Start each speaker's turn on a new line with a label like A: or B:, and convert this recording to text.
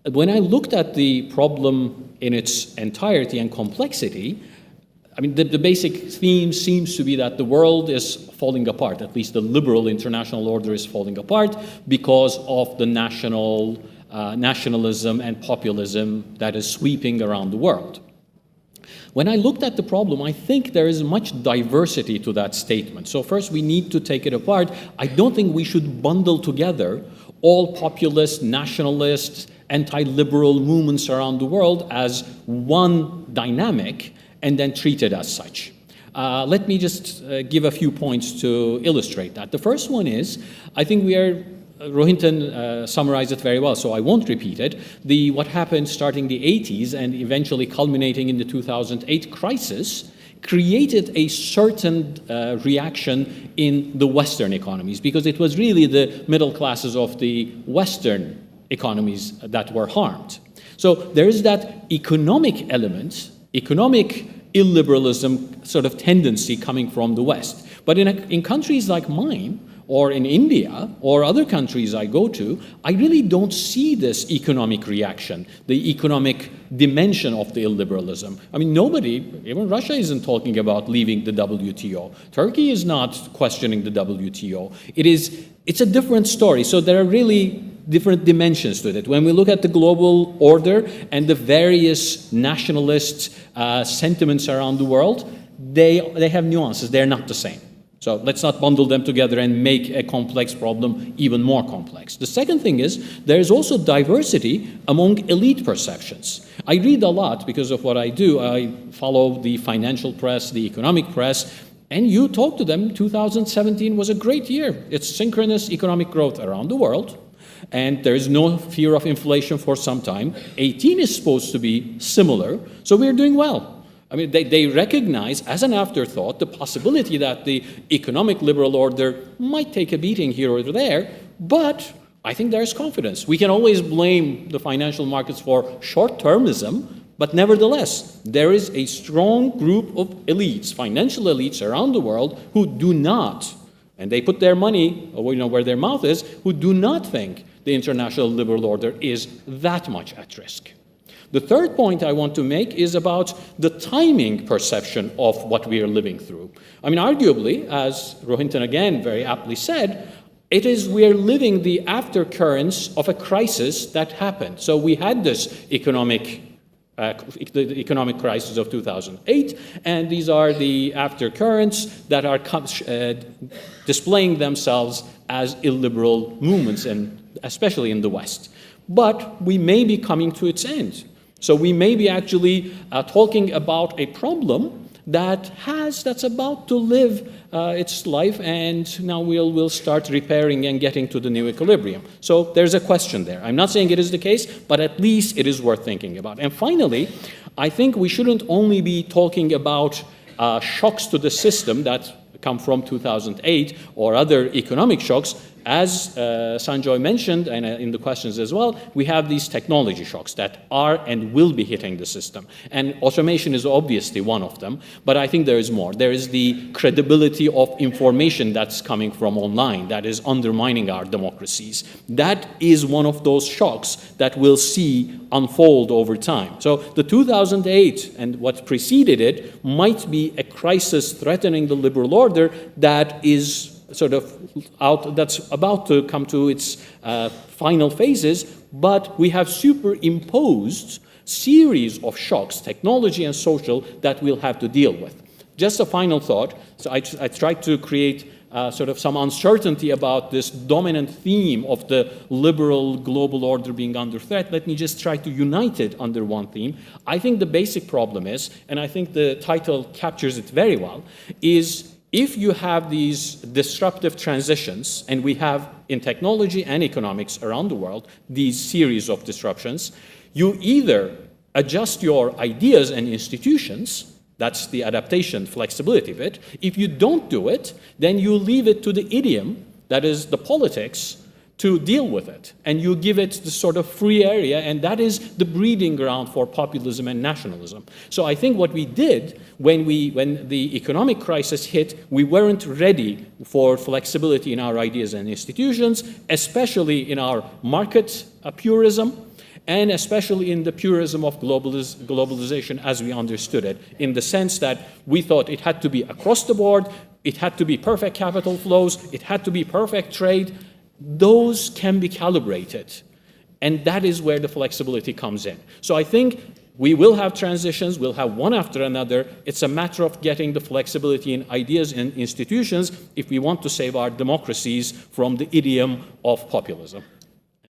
A: When I looked at the problem in its entirety and complexity, I mean, the basic theme seems to be that the world is falling apart, at least the liberal international order is falling apart because of the nationalism and populism that is sweeping around the world. When I looked at the problem, I think there is much diversity to that statement. So first, we need to take it apart. I don't think we should bundle together all populist, nationalist, anti-liberal movements around the world as one dynamic and then treat it as such. Let me just give a few points to illustrate that. The first one is, I think Rohinton summarized it very well, so I won't repeat it. What happened starting the 80s and eventually culminating in the 2008 crisis created a certain reaction in the Western economies, because it was really the middle classes of the Western economies that were harmed. So there is that economic element, economic illiberalism sort of tendency coming from the West. But in countries like mine, or in India, or other countries I go to, I really don't see this economic reaction, the economic dimension of the illiberalism. I mean, nobody, even Russia isn't talking about leaving the WTO. Turkey is not questioning the WTO. It's a different story. So there are really different dimensions to it. When we look at the global order and the various nationalist sentiments around the world, they have nuances. They're not the same. So let's not bundle them together and make a complex problem even more complex. The second thing is there is also diversity among elite perceptions. I read a lot because of what I do. I follow the financial press, the economic press, and you talk to them. 2017 was a great year. It's synchronous economic growth around the world, and there is no fear of inflation for some time. 18 is supposed to be similar, so we're doing well. I mean, they recognize as an afterthought the possibility that the economic liberal order might take a beating here or there, but I think there's confidence. We can always blame the financial markets for short-termism, but nevertheless, there is a strong group of elites, financial elites around the world who do not, and they put their money where their mouth is, who do not think the international liberal order is that much at risk. The third point I want to make is about the timing perception of what we are living through. I mean, arguably, as Rohinton again very aptly said, we are living the aftercurrents of a crisis that happened. So we had this the economic crisis of 2008, and these are the aftercurrents that are displaying themselves as illiberal movements, and especially in the West. But we may be coming to its end. So we may be actually talking about a problem that's about to live its life, and now we'll start repairing and getting to the new equilibrium. So there's a question there. I'm not saying it is the case, but at least it is worth thinking about. And finally, I think we shouldn't only be talking about shocks to the system that come from 2008 or other economic shocks. As Sanjoy mentioned, and in the questions as well, we have these technology shocks that are and will be hitting the system. And automation is obviously one of them, but I think there is more. There is the credibility of information that's coming from online that is undermining our democracies. That is one of those shocks that we'll see unfold over time. So the 2008 and what preceded it might be a crisis threatening the liberal order that is that's about to come to its final phases, but we have superimposed series of shocks, technology and social, that we'll have to deal with. Just a final thought. So I tried to create some uncertainty about this dominant theme of the liberal global order being under threat. Let me just try to unite it under one theme. I think the basic problem is, and I think the title captures it very well, is if you have these disruptive transitions, and we have in technology and economics around the world these series of disruptions, you either adjust your ideas and institutions, that's the adaptation flexibility of it. If you don't do it, then you leave it to the idiom, that is the politics, to deal with it, and you give it the sort of free area, and that is the breeding ground for populism and nationalism. So I think what we did when the economic crisis hit, we weren't ready for flexibility in our ideas and institutions, especially in our market purism, and especially in the purism of globalization as we understood it, in the sense that we thought it had to be across the board, it had to be perfect capital flows, it had to be perfect trade. Those can be calibrated, and that is where the flexibility comes in. So I think we will have transitions, we'll have one after another. It's a matter of getting the flexibility in ideas and institutions if we want to save our democracies from the idiom of populism.